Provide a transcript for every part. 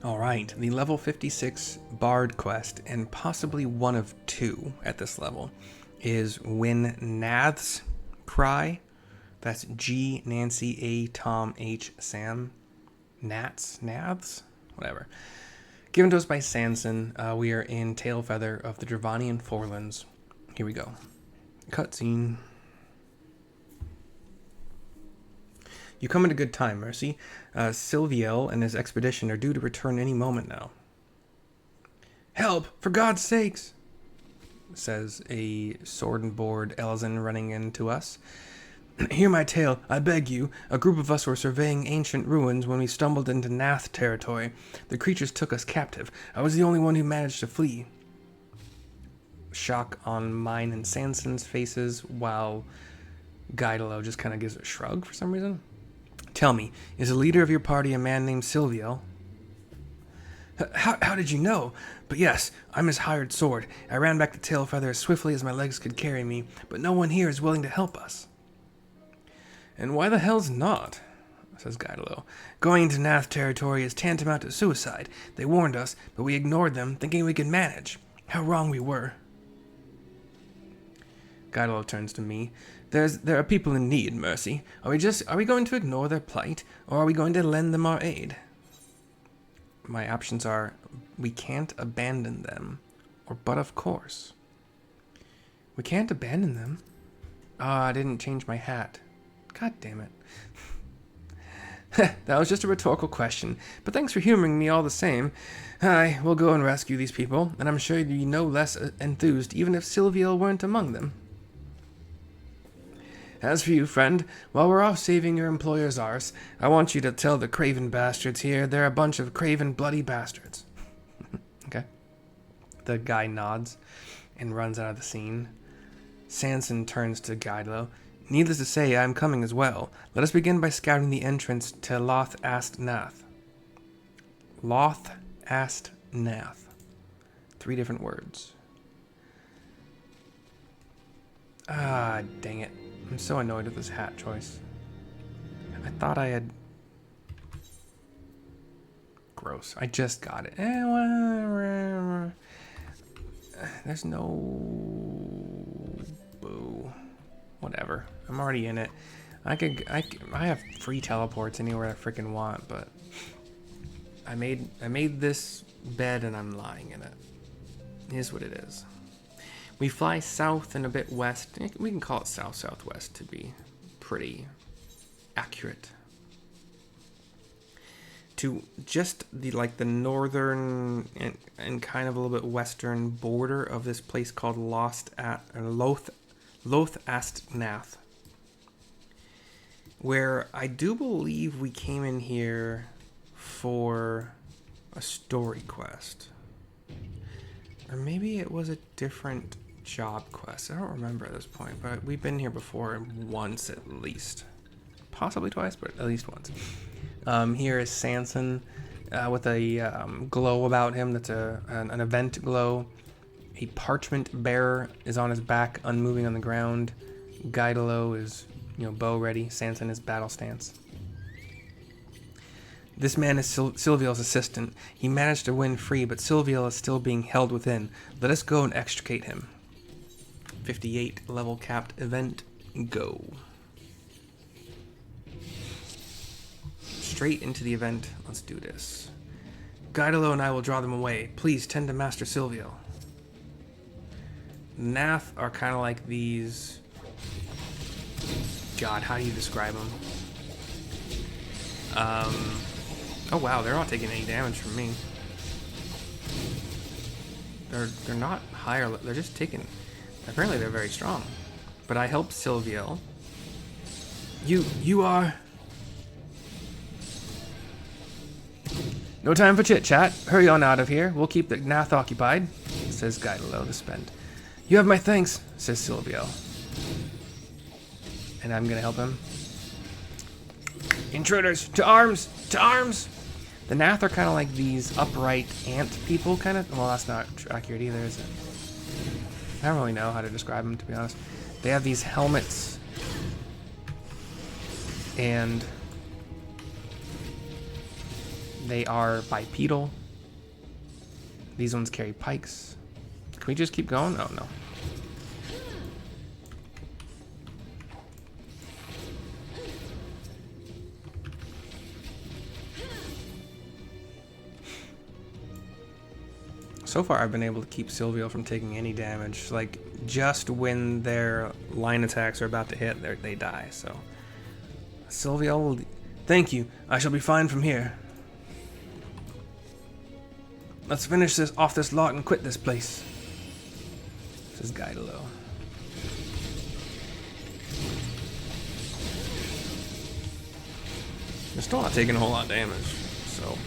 Alright, the level 56 Bard quest, and possibly one of two at this level, is When Gnaths Cry. That's G, Nancy, A, Tom, H, Sam. Gnaths? Whatever. Given to us by Sanson. We are in Tailfeather of the Dravanian Forelands. Here we go. Cutscene. You come at a good time, Mercy. Sylviel and his expedition are due to return any moment now. Help! For God's sakes! Says a sword and board Elzen running into us. Hear my tale, I beg you. A group of us were surveying ancient ruins when we stumbled into Gnath territory. The creatures took us captive. I was the only one who managed to flee. Shock on mine and Sanson's faces, while Guidolo just kind of gives a shrug for some reason. Tell me, is the leader of your party a man named Sylviel? How did you know? But yes, I'm his hired sword. I ran back to Tailfeather as swiftly as my legs could carry me, but no one here is willing to help us. And why the hell's not? Says Guidolo. Going into Gnath territory is tantamount to suicide. They warned us, but we ignored them, thinking we could manage. How wrong we were. Guidolo turns to me. There are people in need, Mercy. Are we going to ignore their plight, or are we going to lend them our aid? My options are, we can't abandon them, or but of course. We can't abandon them. Ah, I didn't change my hat. God damn it. That was just a rhetorical question, but thanks for humoring me all the same. I will go and rescue these people, and I'm sure you'd be no less enthused even if Sylviel weren't among them. As for you, friend, while we're off saving your employer's arse, I want you to tell the craven bastards here they're a bunch of craven bloody bastards. Okay. The guy nods and runs out of the scene. Sanson turns to Guidolo. Needless to say, I am coming as well. Let us begin by scouting the entrance to Loth Ast Nath. Loth Ast Nath. 3 different words. Ah, dang it. I'm so annoyed with this hat choice. I thought I had... Gross. I just got it. There's no... Boo. Whatever. I'm already in it. I have free teleports anywhere I freaking want, but... I made this bed and I'm lying in it. It is what it is. We fly south and a bit west. We can call it south-southwest to be pretty accurate. To just the northern and kind of a little bit western border of this place called Loth Ast Nath, where I do believe we came in here for a story quest. Or maybe it was a different job quest. I don't remember at this point, but we've been here before once at least. Possibly twice, but at least once. Here is Sanson with a glow about him that's an event glow. A parchment bearer is on his back, unmoving on the ground. Guidolo is, bow ready. Sanson is battle stance. This man is Sylviel's assistant. He managed to win free, but Sylviel is still being held within. Let us go and extricate him. 58 level capped event. Go. Straight into the event. Let's do this. Guidolo and I will draw them away. Please tend to Master Sylviel. Gnath are kind of like these... God, how do you describe them? Oh wow, they're not taking any damage from me. They're not higher, they're just taking... Apparently they're very strong. But I helped Sylviel. You are... No time for chit-chat. Hurry on out of here. We'll keep the Gnath occupied, says Guidolo the Spent. You have my thanks, says Sylviel. And I'm gonna help him. Intruders, to arms! To arms! The Gnath are kind of like these upright ant people, kind of. Well, that's not accurate either, is it? I don't really know how to describe them, to be honest. They have these helmets. And They are bipedal. These ones carry pikes. Can we just keep going? Oh, no. So far, I've been able to keep Sylviel from taking any damage. Like, just when their line attacks are about to hit, they die, so... Sylviel, thank you. I shall be fine from here. Let's finish this off this lot and quit this place. This is Gaidalo. They're still not taking a whole lot of damage, so...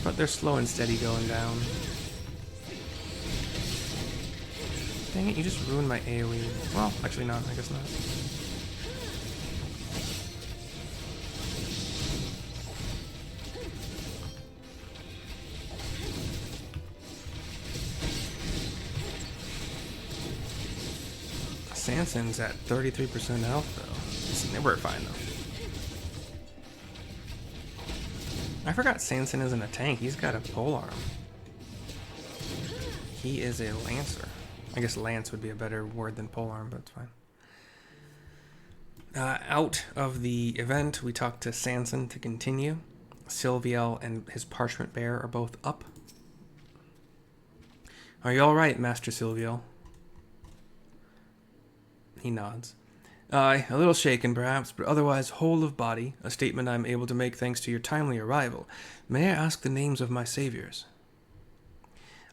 But they're slow and steady going down. Dang it, you just ruined my AoE. Well, actually not, I guess not. Sanson's at 33% health though. We're fine though. I forgot Sanson isn't a tank. He's got a polearm. He is a lancer. I guess lance would be a better word than polearm, but it's fine. Out of the event, we talked to Sanson to continue. Sylviel and his parchment bear are both up. Are you all right, Master Sylviel? He nods. Aye, a little shaken perhaps, but otherwise whole of body, a statement I am able to make thanks to your timely arrival. May I ask the names of my saviors?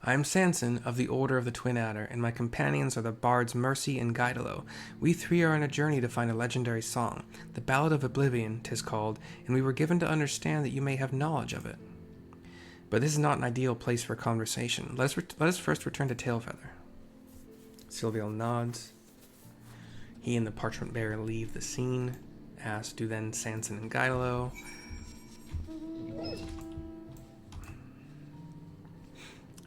I am Sanson of the Order of the Twin Adder, and my companions are the bards Mercy and Gaidalo. We three are on a journey to find a legendary song, the Ballad of Oblivion, 'tis called, and we were given to understand that you may have knowledge of it. But this is not an ideal place for conversation. Let us first return to Tailfeather. Sylviel nods. He and the parchment bearer leave the scene, as do then Sanson and Gaidalo.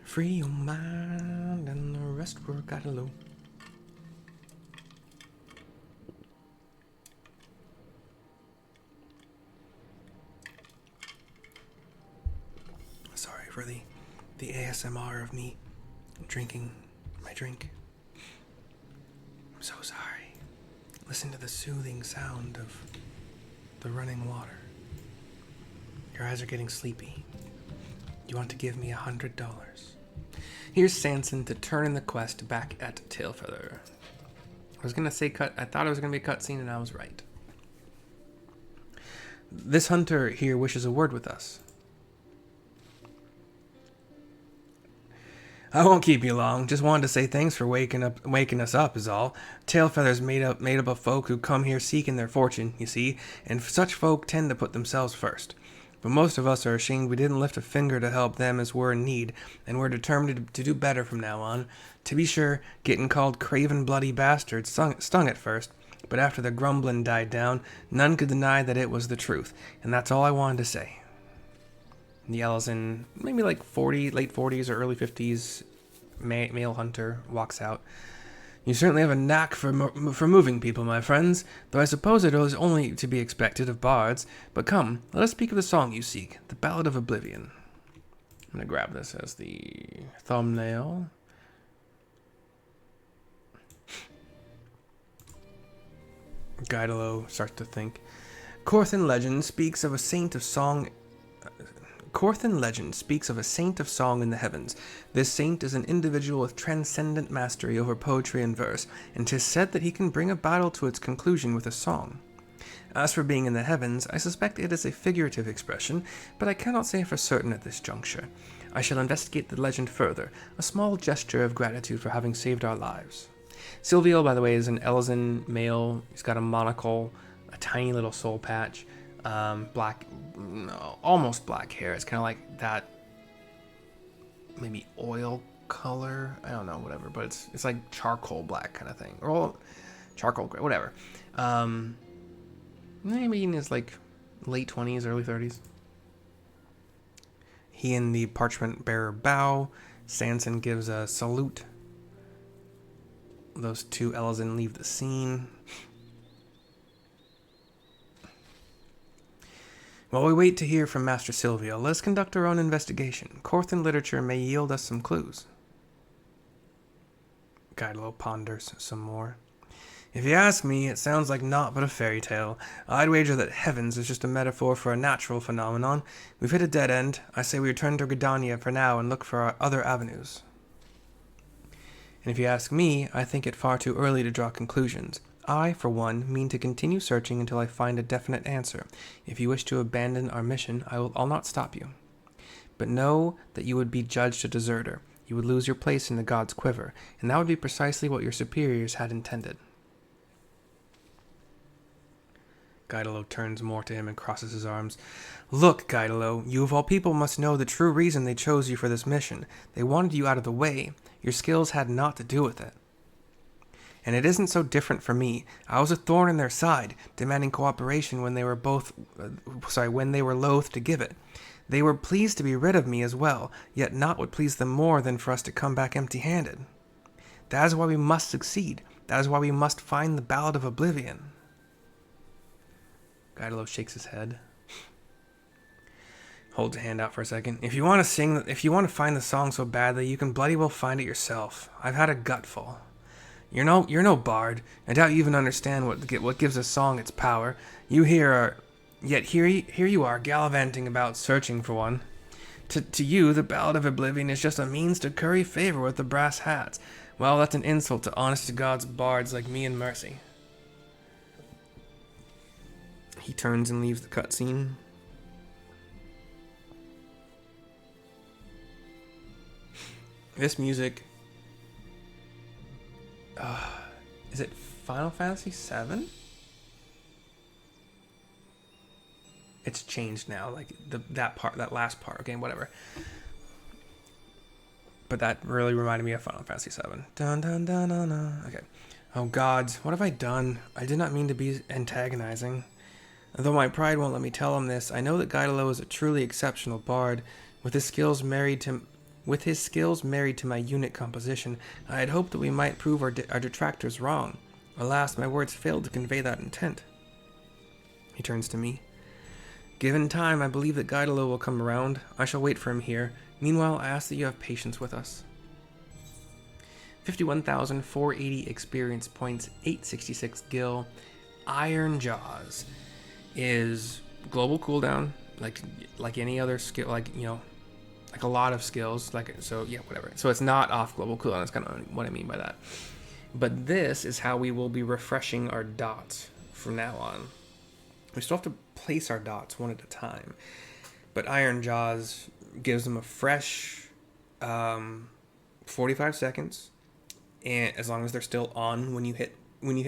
Free your mind and the rest were Gaidalo. Sorry for the ASMR of me drinking my drink. I'm so sorry. Listen to the soothing sound of the running water. Your eyes are getting sleepy. You want to give me $100. Here's Sanson to turn in the quest back at Tailfeather. I was gonna say cut. I thought it was gonna be a cutscene, and I was right. This hunter here wishes a word with us. I won't keep you long. Just wanted to say thanks for waking us up is all. Tailfeather's made up of folk who come here seeking their fortune, you see, and such folk tend to put themselves first. But most of us are ashamed we didn't lift a finger to help them as we're in need, and we're determined to do better from now on. To be sure, getting called craven bloody bastards stung at first, but after the grumbling died down, none could deny that it was the truth, and that's all I wanted to say. The Ellison, maybe like 40, late 40s or early 50s, male hunter walks out. You certainly have a knack for moving people, my friends, though I suppose it is only to be expected of bards. But come, let us speak of the song you seek, the Ballad of Oblivion. I'm going to grab this as the thumbnail. Gaidalo starts to think. Corthan legend speaks of a saint of song in the heavens. This saint is an individual with transcendent mastery over poetry and verse, and 'tis said that he can bring a battle to its conclusion with a song. As for being in the heavens, I suspect it is a figurative expression, but I cannot say for certain at this juncture. I shall investigate the legend further, a small gesture of gratitude for having saved our lives. Sylviel, by the way, is an Ellison male. He's got a monocle, a tiny little soul patch, black, no, almost black hair. It's kind of like that, maybe oil color. I don't know, whatever. But it's like charcoal black kind of thing, or charcoal gray, whatever. Maybe in his like late 20s, early 30s. He and the parchment bearer bow. Sanson gives a salute. Those two Ellison leave the scene. While we wait to hear from Master Sylviel, let us conduct our own investigation. Corthan literature may yield us some clues. Gaidalo ponders some more. If you ask me, it sounds like naught but a fairy tale. I'd wager that heavens is just a metaphor for a natural phenomenon. We've hit a dead end. I say we return to Gridania for now and look for our other avenues. And if you ask me, I think it far too early to draw conclusions. I, for one, mean to continue searching until I find a definite answer. If you wish to abandon our mission, I'll not stop you. But know that you would be judged a deserter. You would lose your place in the god's quiver, and that would be precisely what your superiors had intended. Gaidalo turns more to him and crosses his arms. Look, Gaidalo, you of all people must know the true reason they chose you for this mission. They wanted you out of the way. Your skills had naught to do with it. And it isn't so different for me. I was a thorn in their side, demanding cooperation when they were loath to give it. They were pleased to be rid of me as well, yet naught would please them more than for us to come back empty-handed. That is why we must succeed. That is why we must find the Ballad of Oblivion. Gaidalo shakes his head. Holds a hand out for a second. If you want to find the song so badly, you can bloody well find it yourself. I've had a gutful. You're no bard. I doubt you even understand what gives a song its power. Yet here you are, gallivanting about searching for one. To you, the Ballad of Oblivion is just a means to curry favor with the brass hats. Well, that's an insult to honest-to-God's bards like me and Mercy. He turns and leaves the cutscene. This music... is it Final Fantasy VII? It's changed now, like that last part. Okay, whatever. But that really reminded me of Final Fantasy VII. Dun dun dun dun dun. Okay. Oh gods, what have I done? I did not mean to be antagonizing. Though my pride won't let me tell him this, I know that Gaidalo is a truly exceptional bard. With his skills married to my unit composition, I had hoped that we might prove our detractors wrong. Alas, my words failed to convey that intent. He turns to me. Given time, I believe that Gaidalo will come around. I shall wait for him here. Meanwhile, I ask that you have patience with us. 51,480 experience points, 866 gil. Iron Jaws is global cooldown, like any other skill, like a lot of skills, whatever. So it's not off global cooldown. That's kind of what I mean by that. But this is how we will be refreshing our dots from now on. We still have to place our dots one at a time, but Iron Jaws gives them a fresh 45 seconds, and as long as they're still on when you hit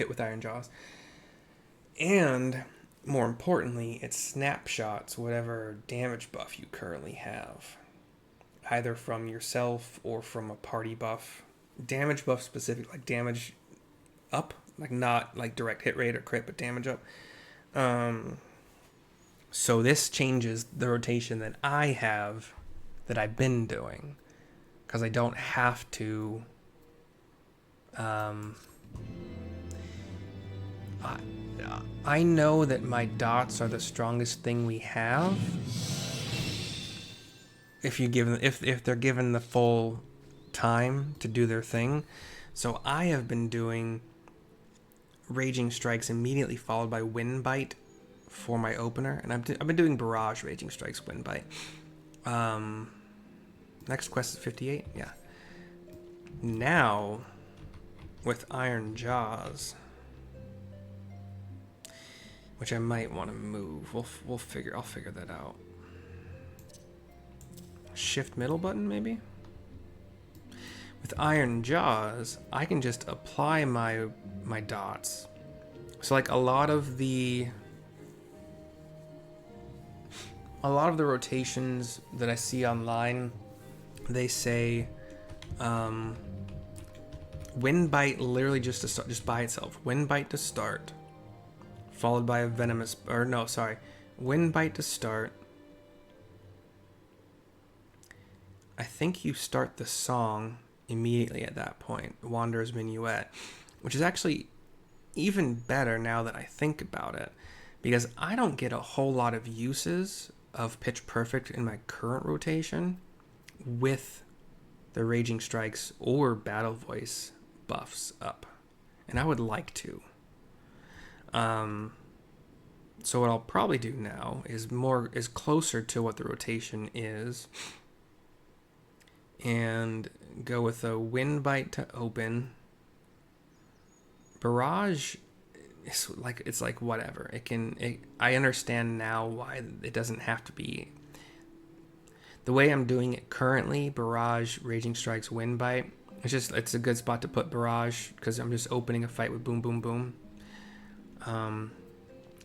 with Iron Jaws. And more importantly, it snapshots whatever damage buff you currently have, either from yourself or from a party buff. Damage buff specific, like damage up, like not like direct hit rate or crit, but damage up. So this changes the rotation that I've been doing, because I don't have to. I know that my dots are the strongest thing we have. If they're given the full time to do their thing. So I have been doing Raging Strikes immediately followed by Wind Bite for my opener, and I've been doing Barrage, Raging Strikes, Wind Bite. Next quest is 58. Yeah. Now with Iron Jaws, which I might want to move. I'll figure that out. Shift middle button maybe. With Iron Jaws, I can just apply my dots. So like a lot of the rotations that I see online, they say Wind Bite literally just by itself. Wind Bite to start, followed by a venomous, Wind Bite to start. I think you start the song immediately at that point, Wanderer's Minuet, which is actually even better now that I think about it, because I don't get a whole lot of uses of Pitch Perfect in my current rotation with the Raging Strikes or Battle Voice buffs up. And I would like to. So what I'll probably do now is closer to what the rotation is, and go with a Wind Bite to open. Barrage is like whatever. I understand now why it doesn't have to be the way I'm doing it currently. Barrage, Raging Strikes, Wind Bite. It's a good spot to put Barrage because I'm just opening a fight with boom, boom, boom.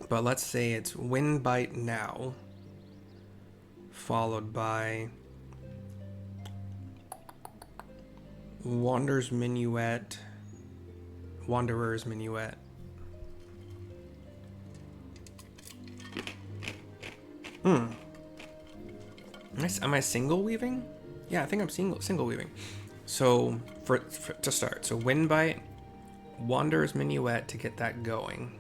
But let's say it's Wind Bite now, followed by Wanderer's Minuet. Am I single weaving? Yeah, I think I'm single weaving. So for to start, so Wind Bite, Wanderer's Minuet to get that going.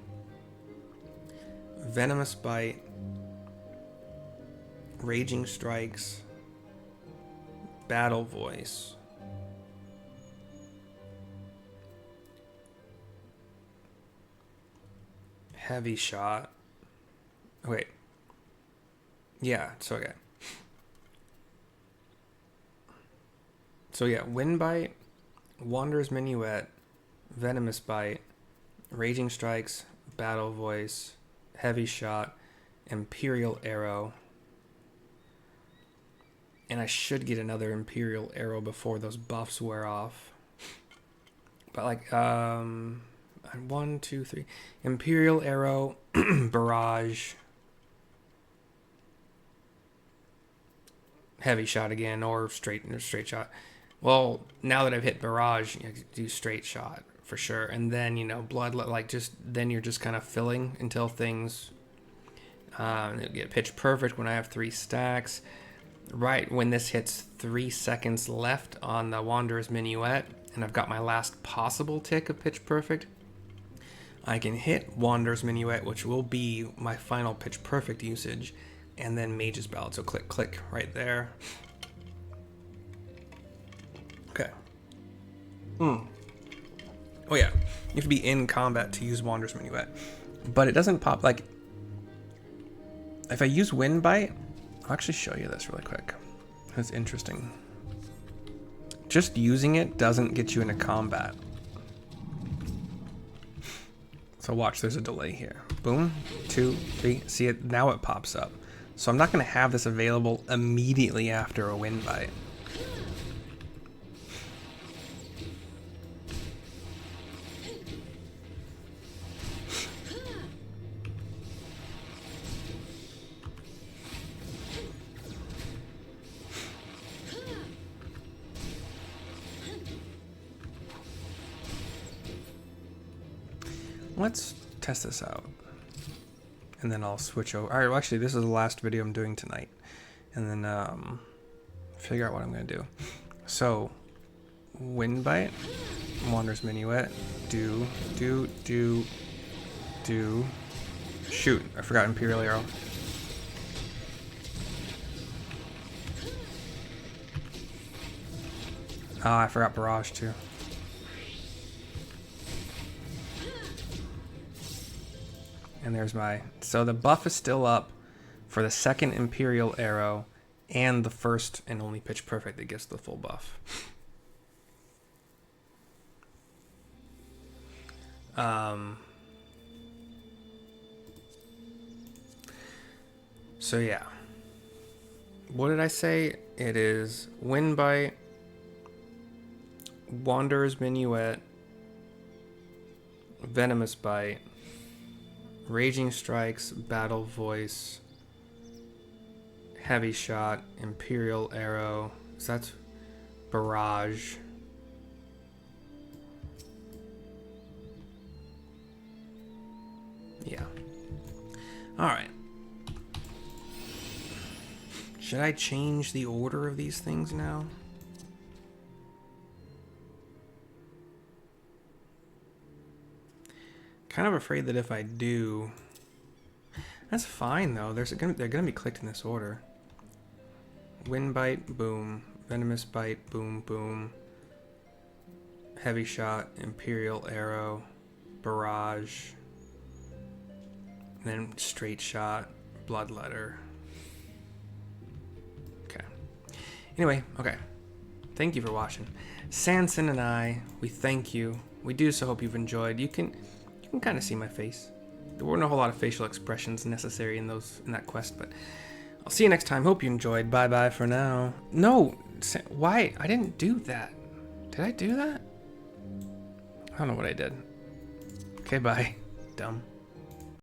Venomous Bite, Raging Strikes, Battle Voice, Heavy Shot. Wait. Yeah, so okay. So yeah, Wind Bite, Wanderer's Minuet, Venomous Bite, Raging Strikes, Battle Voice, Heavy Shot, Imperial Arrow. And I should get another Imperial Arrow before those buffs wear off. But like, 1, 2, 3. Imperial Arrow, Barrage, Heavy Shot again, or straight shot. Well, now that I've hit Barrage, do straight shot for sure. And then, Blood, then you're just kind of filling until things get Pitch Perfect when I have 3 stacks. Right when this hits 3 seconds left on the Wanderer's Minuet, and I've got my last possible tick of Pitch Perfect, I can hit Wanderer's Minuet, which will be my final Pitch Perfect usage, and then Mage's Ballad. So click, click right there. Okay. Oh yeah, you have to be in combat to use Wanderer's Minuet, but it doesn't pop. Like, if I use Wind Bite, I'll actually show you this really quick. It's interesting. Just using it doesn't get you into combat. So watch, there's a delay here. Boom, 2, 3. See it now? It pops up. So I'm not going to have this available immediately after a Wind Bite. Let's test this out, and then I'll switch over. All right, well, actually, this is the last video I'm doing tonight, and then figure out what I'm gonna do. So, Wind Bite, Wanderer's Minuet, do. Shoot, I forgot Imperial Arrow. I forgot Barrage too. And there's so the buff is still up for the second Imperial Arrow and the first and only Pitch Perfect that gets the full buff. So yeah. What did I say? It is Wind Bite, Wanderer's Minuet, Venomous Bite, Raging Strikes, Battle Voice, Heavy Shot, Imperial Arrow. So that's Barrage. Yeah. Alright. Should I change the order of these things now? Kind of afraid that if I do... That's fine though. They're gonna be clicked in this order. Wind bite, boom. Venomous bite, boom, boom. Heavy shot, imperial arrow, barrage. And then straight shot, bloodletter. Okay. Anyway, okay. Thank you for watching. Sanson and I, we thank you. We do so hope you've enjoyed. You can kind of see my face. There weren't a whole lot of facial expressions necessary in that quest, but I'll see you next time. Hope you enjoyed. Bye bye for now. No, why? I didn't do that. Did I do that? I don't know what I did. Okay, bye. Dumb.